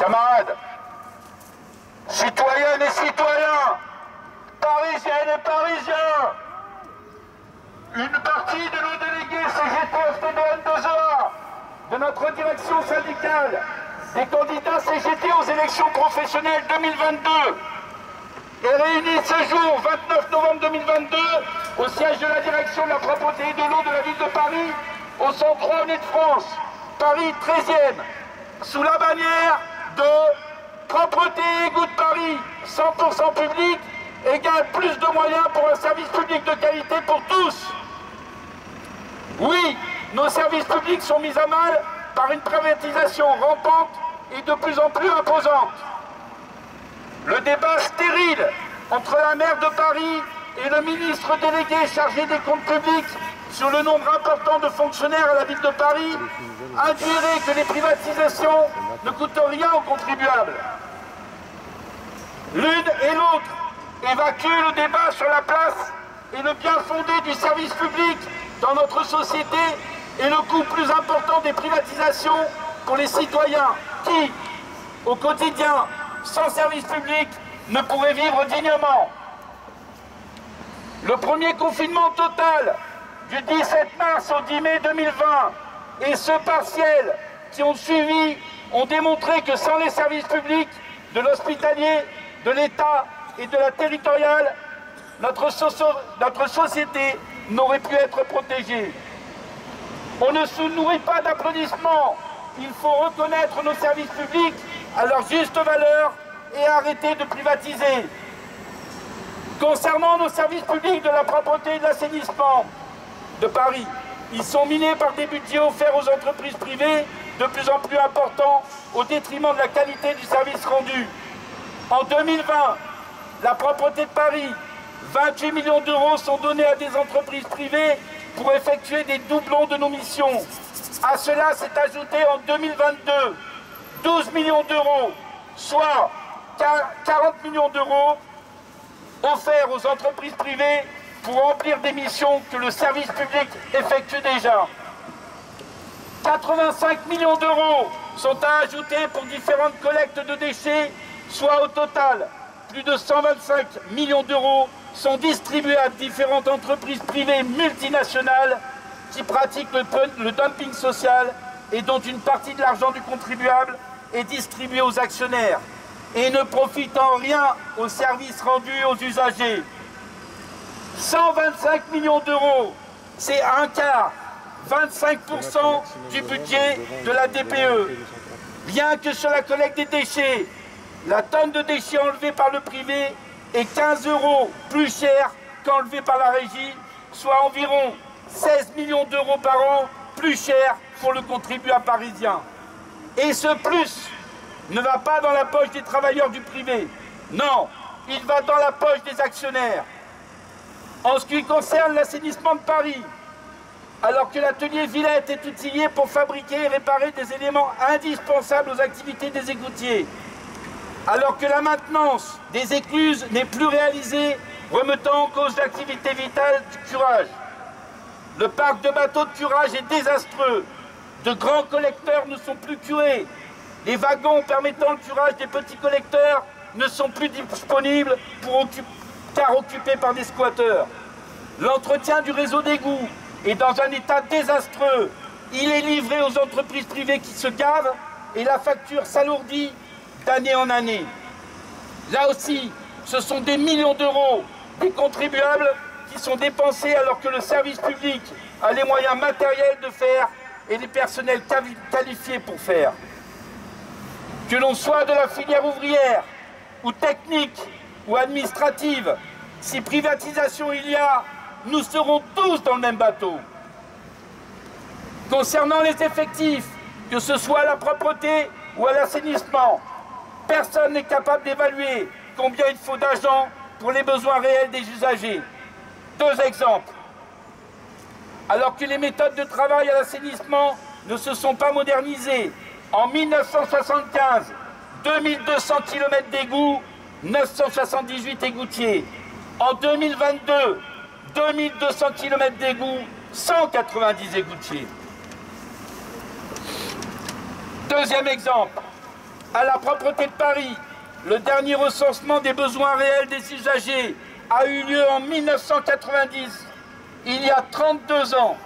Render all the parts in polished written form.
Camarades, citoyennes et citoyens, parisiennes et parisiens, une partie de nos délégués CGT, FTDN, 2EA, de notre direction syndicale, des candidats CGT aux élections professionnelles 2022, est réunie ce jour, 29 novembre 2022, au siège de la direction de la propreté et de l'eau de la ville de Paris, au 103 en Ile-de-France, Paris 13e, sous la bannière de propreté et égout de Paris, 100% public, égale plus de moyens pour un service public de qualité pour tous. Oui, nos services publics sont mis à mal par une privatisation rampante et de plus en plus imposante. Le débat stérile entre la maire de Paris et le ministre délégué chargé des comptes publics sur le nombre important de fonctionnaires à la ville de Paris induirait que les privatisations ne coûtent rien aux contribuables. L'une et l'autre évacuent le débat sur la place et le bien fondé du service public dans notre société et le coût plus important des privatisations pour les citoyens qui, au quotidien, sans service public, ne pourraient vivre dignement. Le premier confinement total du 17 mars au 10 mai 2020 et ceux partiels qui ont suivi ont démontré que sans les services publics de l'hospitalier, de l'État et de la territoriale, notre société n'aurait pu être protégée. On ne se nourrit pas d'applaudissements. Il faut reconnaître nos services publics à leur juste valeur et arrêter de privatiser. Concernant nos services publics de la propreté et de l'assainissement de Paris, ils sont minés par des budgets offerts aux entreprises privées de plus en plus importants au détriment de la qualité du service rendu. En 2020, la propreté de Paris, 28 millions d'euros sont donnés à des entreprises privées pour effectuer des doublons de nos missions. À cela s'est ajouté en 2022 12 millions d'euros, soit 40 millions d'euros offerts aux entreprises privées pour remplir des missions que le service public effectue déjà. 85 millions d'euros sont à ajouter pour différentes collectes de déchets, soit au total, plus de 125 millions d'euros sont distribués à différentes entreprises privées multinationales qui pratiquent le dumping social et dont une partie de l'argent du contribuable est distribuée aux actionnaires et ne profite en rien aux services rendus aux usagers. 125 millions d'euros, c'est un quart, 25% du budget de la DPE. Bien que sur la collecte des déchets, la tonne de déchets enlevée par le privé est 15 € plus cher qu'enlevée par la régie, soit environ 16 millions d'euros par an plus cher pour le contribuable parisien. Et ce plus ne va pas dans la poche des travailleurs du privé. Non, il va dans la poche des actionnaires. En ce qui concerne l'assainissement de Paris, alors que l'atelier Villette est outillé pour fabriquer et réparer des éléments indispensables aux activités des égoutiers, alors que la maintenance des écluses n'est plus réalisée, remettant en cause l'activité vitale du curage. Le parc de bateaux de curage est désastreux. De grands collecteurs ne sont plus curés. Les wagons permettant le curage des petits collecteurs ne sont plus disponibles car occupés par des squatteurs. L'entretien du réseau d'égouts est dans un état désastreux. Il est livré aux entreprises privées qui se gavent et la facture s'alourdit d'année en année. Là aussi, ce sont des millions d'euros des contribuables qui sont dépensés alors que le service public a les moyens matériels de faire et les personnels qualifiés pour faire. Que l'on soit de la filière ouvrière, ou technique, ou administrative, si privatisation il y a, nous serons tous dans le même bateau. Concernant les effectifs, que ce soit à la propreté ou à l'assainissement, personne n'est capable d'évaluer combien il faut d'agents pour les besoins réels des usagers. Deux exemples. Alors que les méthodes de travail à l'assainissement ne se sont pas modernisées, en 1975, 2200 km d'égouts, 978 égoutiers. En 2022, 2200 km d'égouts, 190 égoutiers. Deuxième exemple, À la propreté de Paris, le dernier recensement des besoins réels des usagers a eu lieu en 1990, il y a 32 ans.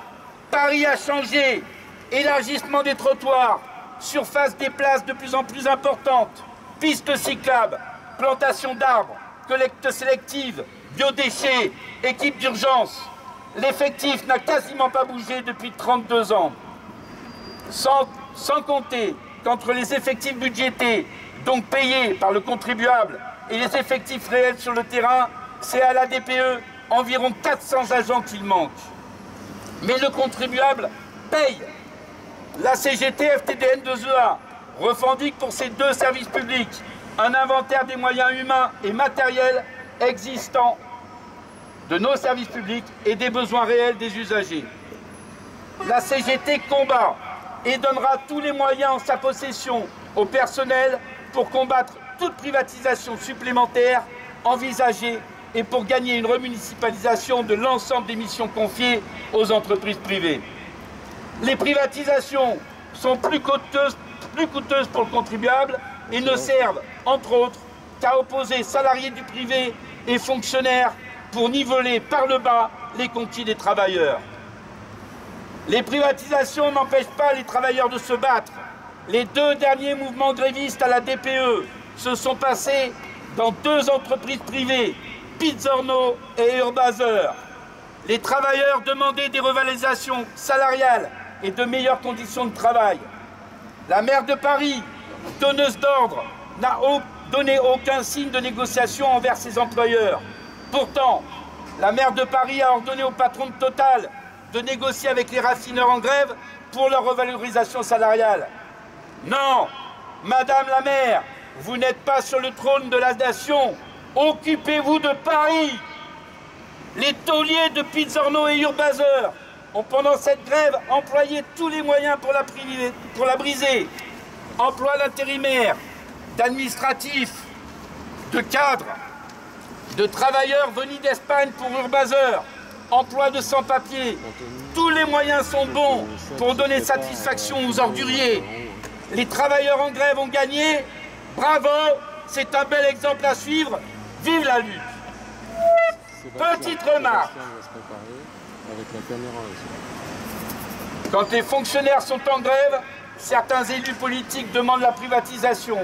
Paris a changé, élargissement des trottoirs, surface des places de plus en plus importante, pistes cyclables, plantation d'arbres, collecte sélective, biodéchets, équipe d'urgence. L'effectif n'a quasiment pas bougé depuis 32 ans. Sans compter qu'entre les effectifs budgétés, donc payés par le contribuable, et les effectifs réels sur le terrain, c'est à la DPE environ 400 agents qu'il manque. Mais le contribuable paye. La CGT FTDN-2EA revendique pour ces deux services publics un inventaire des moyens humains et matériels existants de nos services publics et des besoins réels des usagers. La CGT combat et donnera tous les moyens en sa possession au personnel pour combattre toute privatisation supplémentaire envisagée et pour gagner une remunicipalisation de l'ensemble des missions confiées aux entreprises privées. Les privatisations sont plus coûteuses pour le contribuable et ne servent, entre autres, qu'à opposer salariés du privé et fonctionnaires pour niveler par le bas les conquis des travailleurs. Les privatisations n'empêchent pas les travailleurs de se battre. Les deux derniers mouvements grévistes à la DPE se sont passés dans deux entreprises privées, Pizzorno et Urbaser. Les travailleurs demandaient des revalorisations salariales et de meilleures conditions de travail. La maire de Paris, donneuse d'ordre, n'a donné aucun signe de négociation envers ses employeurs. Pourtant, la maire de Paris a ordonné au patron de Total de négocier avec les raffineurs en grève pour leur revalorisation salariale. Non, Madame la maire, vous n'êtes pas sur le trône de la nation. Occupez-vous de Paris. Les tauliers de Pizzorno et Urbaser ont pendant cette grève employé tous les moyens pour la briser. Emploi d'intérimaires, d'administratifs, de cadres, de travailleurs venus d'Espagne pour Urbaser, emploi de sans-papiers. Tous les moyens sont bons pour donner satisfaction aux orduriers. Les travailleurs en grève ont gagné. Bravo, c'est un bel exemple à suivre. Vive la lutte. Petite remarque. Quand les fonctionnaires sont en grève, certains élus politiques demandent la privatisation.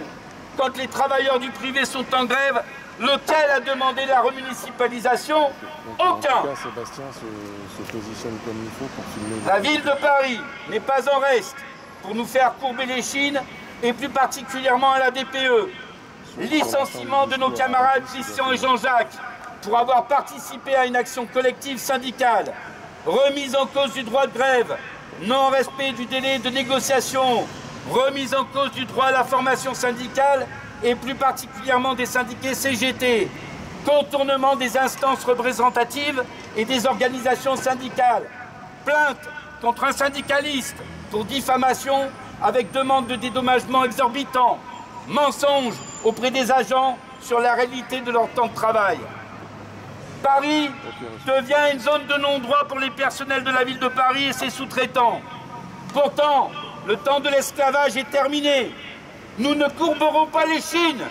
Quand les travailleurs du privé sont en grève, lequel a demandé la remunicipalisation? Aucun. La ville de Paris n'est pas en reste pour nous faire courber les chines, et plus particulièrement à la DPE. Licenciement de nos camarades Christian et Jean-Jacques pour avoir participé à une action collective syndicale. Remise en cause du droit de grève, non-respect du délai de négociation, remise en cause du droit à la formation syndicale et plus particulièrement des syndiqués CGT, contournement des instances représentatives et des organisations syndicales, plainte contre un syndicaliste pour diffamation avec demande de dédommagement exorbitant, mensonge auprès des agents sur la réalité de leur temps de travail. Paris devient une zone de non-droit pour les personnels de la ville de Paris et ses sous-traitants. Pourtant, le temps de l'esclavage est terminé. Nous ne courberons pas les chines.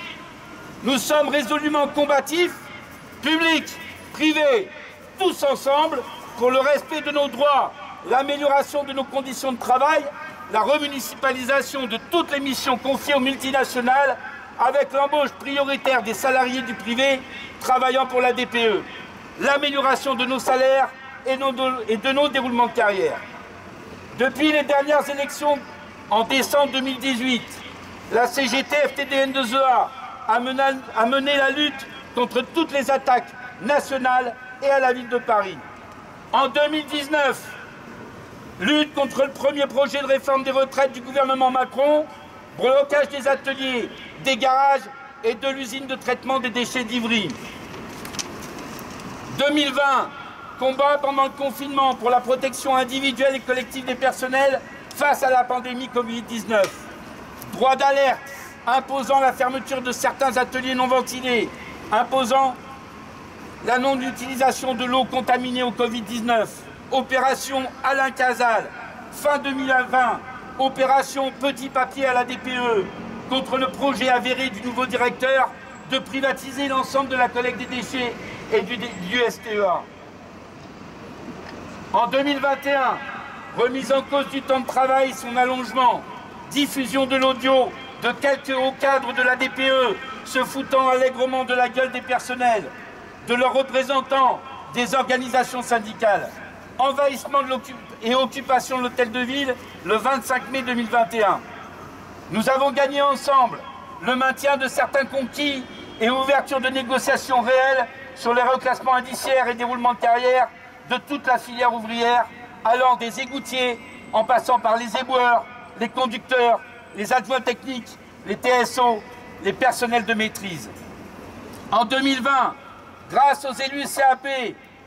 Nous sommes résolument combatifs, publics, privés, tous ensemble, pour le respect de nos droits, l'amélioration de nos conditions de travail, la remunicipalisation de toutes les missions confiées aux multinationales, avec l'embauche prioritaire des salariés du privé travaillant pour la DPE, l'amélioration de nos salaires et de nos déroulements de carrière. Depuis les dernières élections en décembre 2018, la CGT FTDN-2EA a mené la lutte contre toutes les attaques nationales et à la ville de Paris. En 2019, lutte contre le premier projet de réforme des retraites du gouvernement Macron, blocage des ateliers, des garages et de l'usine de traitement des déchets d'Ivry. 2020, combat pendant le confinement pour la protection individuelle et collective des personnels face à la pandémie Covid-19. Droit d'alerte, imposant la fermeture de certains ateliers non ventilés, imposant la non-utilisation de l'eau contaminée au Covid-19. Opération Alain Cazal, fin 2020, opération Petit Papier à la DPE, contre le projet avéré du nouveau directeur de privatiser l'ensemble de la collecte des déchets et du STEA. En 2021, remise en cause du temps de travail, son allongement, diffusion de l'audio de quelques hauts cadres de la DPE se foutant allègrement de la gueule des personnels, de leurs représentants, des organisations syndicales. Envahissement et occupation de l'hôtel de ville le 25 mai 2021. Nous avons gagné ensemble le maintien de certains conquis et ouverture de négociations réelles sur les reclassements indiciaires et déroulement de carrière de toute la filière ouvrière, allant des égoutiers en passant par les éboueurs, les conducteurs, les adjoints techniques, les TSO, les personnels de maîtrise. En 2020, grâce aux élus CAP,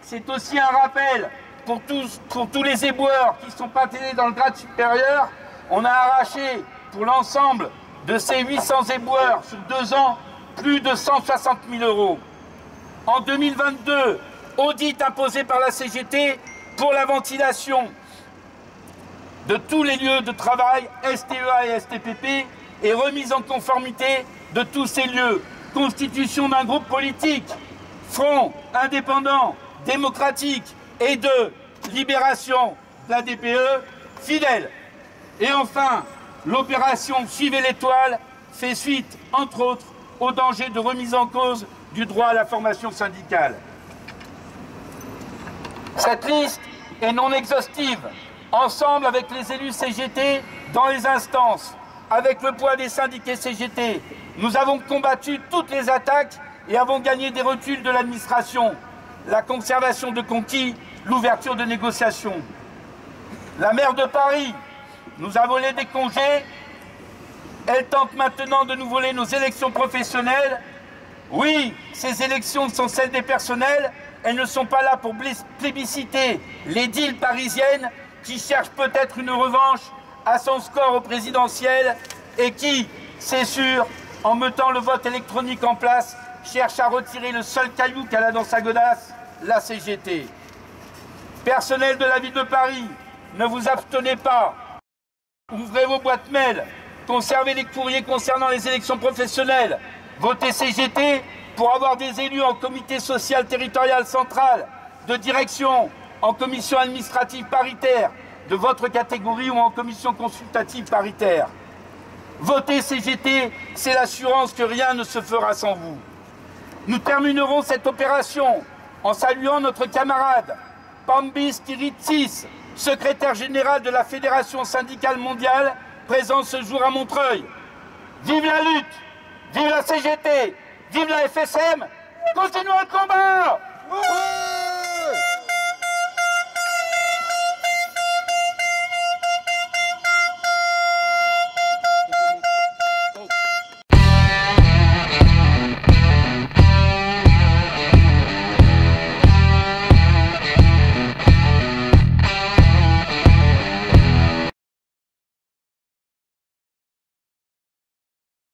c'est aussi un rappel pour tous les éboueurs qui sont patinés dans le grade supérieur, on a arraché pour l'ensemble de ces 800 éboueurs sur 2 ans plus de 160 000 €. En 2022, audit imposé par la CGT pour la ventilation de tous les lieux de travail, STEA et STPP, et remise en conformité de tous ces lieux. Constitution d'un groupe politique, Front indépendant, démocratique et de libération de la DPE, fidèle. Et enfin, l'opération Suivez l'étoile fait suite, entre autres, au danger de remise en cause du droit à la formation syndicale. Cette liste est non exhaustive. Ensemble avec les élus CGT, dans les instances, avec le poids des syndiqués CGT, nous avons combattu toutes les attaques et avons gagné des reculs de l'administration, la conservation de conquis, l'ouverture de négociations. La maire de Paris nous a volé des congés. Elle tente maintenant de nous voler nos élections professionnelles. Oui, ces élections sont celles des personnels. Elles ne sont pas là pour plébisciter les deals parisiennes qui cherchent peut-être une revanche à son score au présidentiel et qui, c'est sûr, en mettant le vote électronique en place, cherche à retirer le seul caillou qu'elle a dans sa godasse, la CGT. Personnel de la ville de Paris, ne vous abstenez pas. Ouvrez vos boîtes mail, conservez les courriers concernant les élections professionnelles, votez CGT pour avoir des élus en comité social territorial central, de direction, en commission administrative paritaire, de votre catégorie ou en commission consultative paritaire. Voter CGT, c'est l'assurance que rien ne se fera sans vous. Nous terminerons cette opération en saluant notre camarade Pambis Tiritsis, secrétaire général de la Fédération syndicale mondiale, présent ce jour à Montreuil. Vive la lutte, vive la CGT, vive la FSM, continuons le combat!